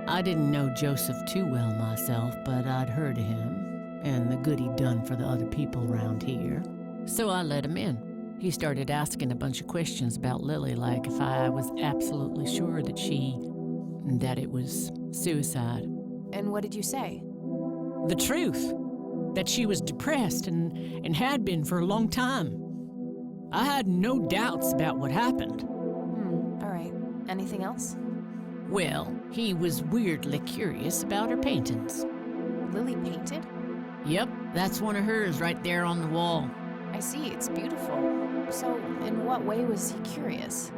I didn't know Joseph too well myself, but I'd heard of him and the good he'd done for the other people around here. So I let him in. He started asking a bunch of questions about Lily, like if I was absolutely sure that it was suicide. And what did you say? The truth. That she was depressed and had been for a long time. I had no doubts about what happened. All right. Anything else? Well, he was weirdly curious about her paintings. Lily painted? Yep, that's one of hers right there on the wall. I see, it's beautiful. So, in what way was he curious?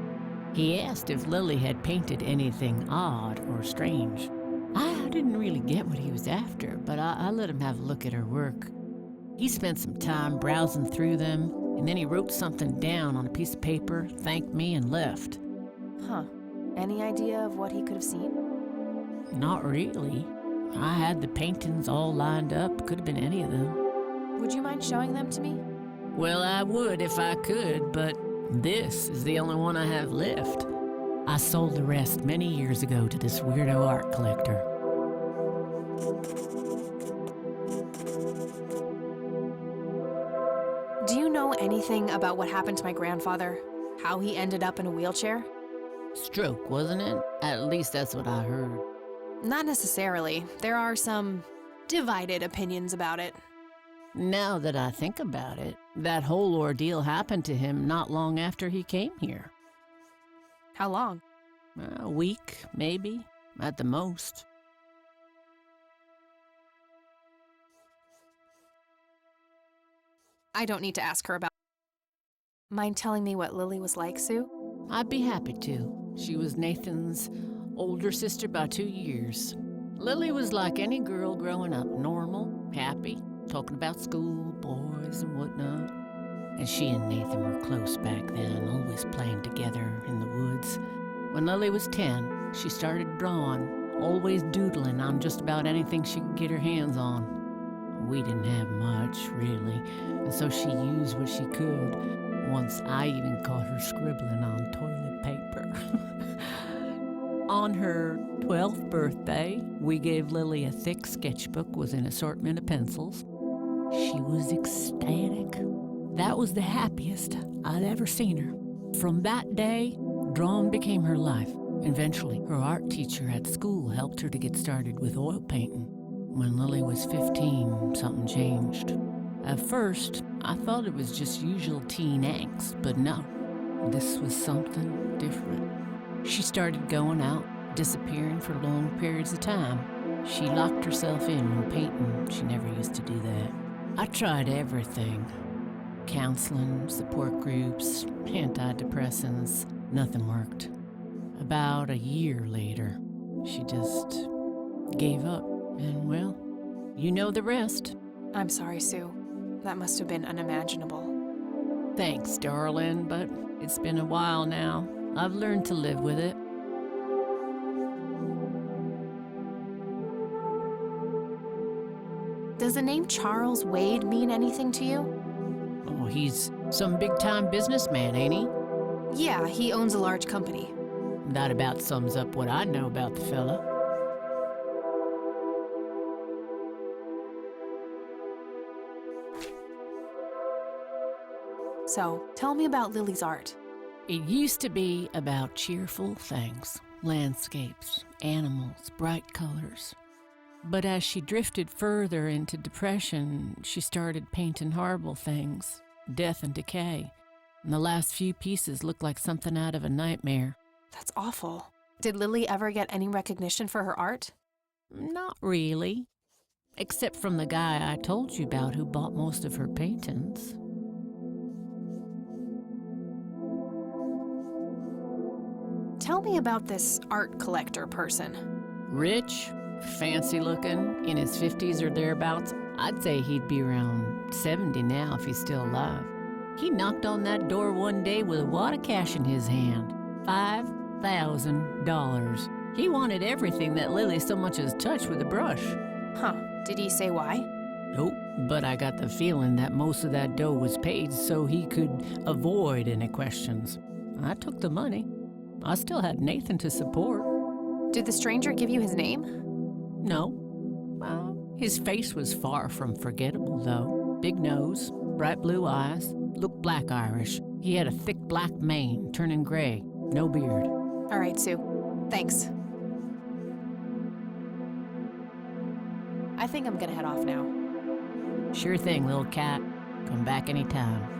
He asked if Lily had painted anything odd or strange. I didn't really get what he was after, but I let him have a look at her work. He spent some time browsing through them, and then he wrote something down on a piece of paper, thanked me, and left. Huh. Any idea of what he could have seen? Not really. I had the paintings all lined up. Could have been any of them. Would you mind showing them to me? Well, I would if I could, but this is the only one I have left. I sold the rest many years ago to this weirdo art collector. Do you know anything about what happened to my grandfather? How he ended up in a wheelchair? Stroke, wasn't it? At least that's what I heard. Not necessarily. There are some divided opinions about it. Now that I think about it, that whole ordeal happened to him not long after he came here. How long? A week, maybe, at the most. I don't need to ask her about... Mind telling me what Lily was like, Sue? I'd be happy to. She was Nathan's older sister by 2 years. Lily was like any girl growing up, normal, happy, talking about school, boys, and whatnot. And she and Nathan were close back then, always playing together in the woods. When Lily was 10, she started drawing, always doodling on just about anything she could get her hands on. We didn't have much, really, and so she used what she could. Once I even caught her scribbling on toilet paper. On her 12th birthday, we gave Lily a thick sketchbook with an assortment of pencils. She was ecstatic. That was the happiest I'd ever seen her. From that day, drawing became her life. Eventually, her art teacher at school helped her to get started with oil painting. When Lily was 15, something changed. At first, I thought it was just usual teen angst, but no, this was something different. She started going out, disappearing for long periods of time. She locked herself in when painting. She never used to do that. I tried everything. Counseling, support groups, antidepressants. Nothing worked. About a year later, she just gave up. And well, you know the rest. I'm sorry, Sue. That must have been unimaginable. Thanks, darling, but it's been a while now. I've learned to live with it. Does the name Charles Wade mean anything to you? Oh, he's some big-time businessman, ain't he? Yeah, he owns a large company. That about sums up what I know about the fella. So, tell me about Lily's art. It used to be about cheerful things, landscapes, animals, bright colors. But as she drifted further into depression, she started painting horrible things, death and decay. And the last few pieces look like something out of a nightmare. That's awful. Did Lily ever get any recognition for her art? Not really. Except from the guy I told you about who bought most of her paintings. Tell me about this art collector person. Rich, fancy looking, in his 50s or thereabouts. I'd say he'd be around 70 now if he's still alive. He knocked on that door one day with a wad of cash in his hand. $5,000. He wanted everything that Lily so much as touched with a brush. Huh. Did he say why? Nope, but I got the feeling that most of that dough was paid so he could avoid any questions. I took the money. I still had Nathan to support. Did the stranger give you his name? No. His face was far from forgettable, though. Big nose, bright blue eyes, looked black Irish. He had a thick black mane, turning gray, no beard. All right, Sue. Thanks. I think I'm gonna head off now. Sure thing, little cat. Come back anytime.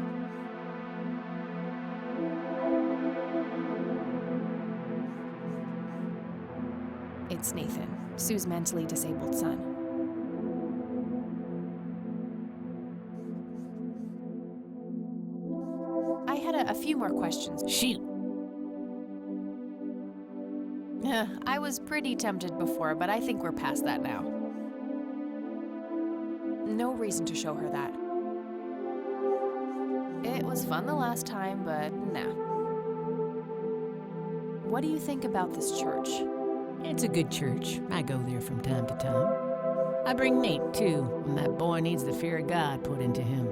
It's Nathan, Sue's mentally disabled son. I had a few more questions. Shoot. I was pretty tempted before, but I think we're past that now. No reason to show her that. It was fun the last time, but nah. What do you think about this church? It's a good church. I go there from time to time. I bring Nate, too, when that boy needs the fear of God put into him.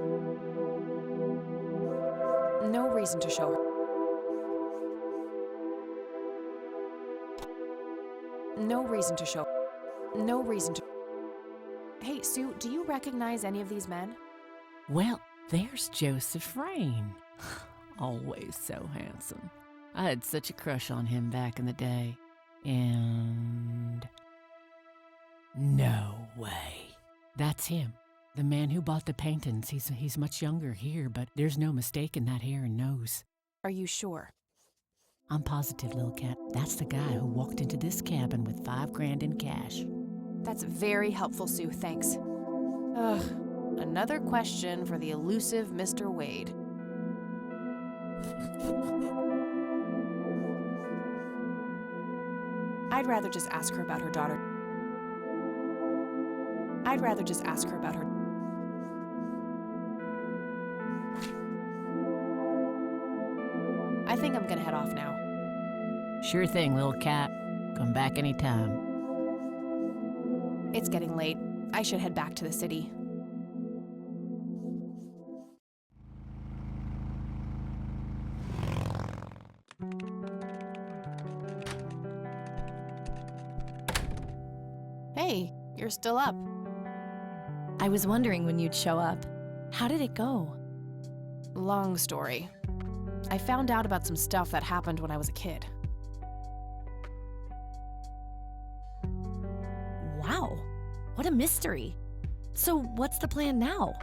No reason to show her. No reason to show. No reason to. Hey, Sue, do you recognize any of these men? Well, there's Joseph Wherein. Always so handsome. I had such a crush on him back in the day. And... no way. That's him. The man who bought the paintings. He's much younger here, but there's no mistaking that hair and nose. Are you sure? I'm positive, little cat. That's the guy who walked into this cabin with $5,000 in cash. That's very helpful, Sue. Thanks. Ugh. Another question for the elusive Mr. Wade. I'd rather just ask her about her daughter. I'd rather just ask her about her. I think I'm gonna head off now. Sure thing, little cat. Come back anytime. It's getting late. I should head back to the city. Hey, you're still up. I was wondering when you'd show up. How did it go? Long story. I found out about some stuff that happened when I was a kid. Wow, what a mystery. So what's the plan now?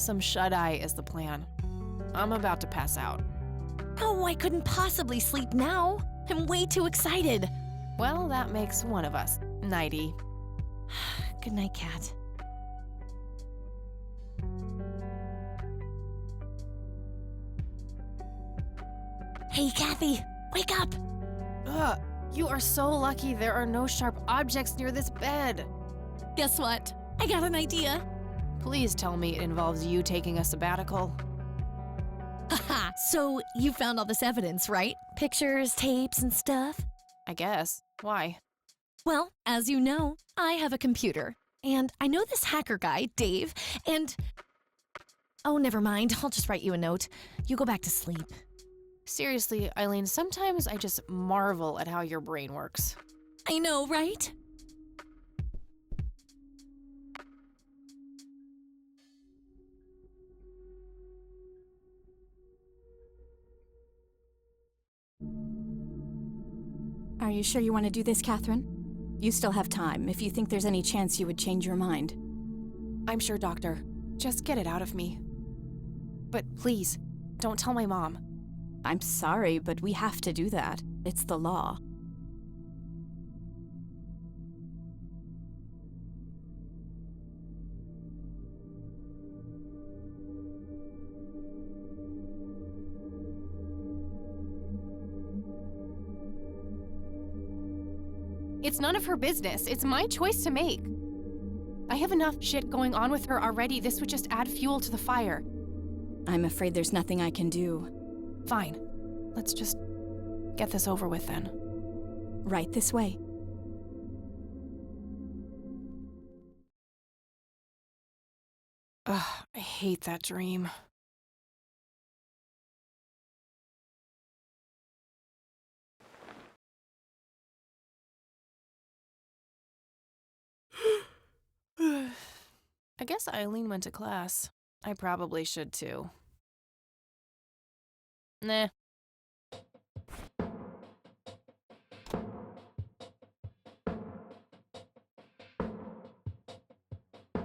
Some shut-eye is the plan. I'm about to pass out. Oh, I couldn't possibly sleep now. I'm way too excited. Well, that makes one of us. Nighty. Good night, Kat. Hey, Kathy, wake up! Ugh, you are so lucky there are no sharp objects near this bed. Guess what? I got an idea. Please tell me it involves you taking a sabbatical. Haha, so you found all this evidence, right? Pictures, tapes, and stuff? I guess. Why? Well, as you know, I have a computer. And I know this hacker guy, Dave, and... Oh, never mind. I'll just write you a note. You go back to sleep. Seriously, Eileen, sometimes I just marvel at how your brain works. I know, right? Are you sure you want to do this, Catherine? You still have time, if you think there's any chance you would change your mind. I'm sure, Doctor. Just get it out of me. But please, don't tell my mom. I'm sorry, but we have to do that. It's the law. It's none of her business. It's my choice to make. I have enough shit going on with her already. This would just add fuel to the fire. I'm afraid there's nothing I can do. Fine. Let's just get this over with then. Right this way. Ugh, I hate that dream. I guess Eileen went to class. I probably should too. Nah.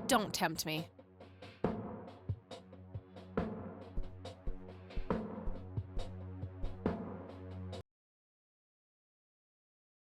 Don't tempt me.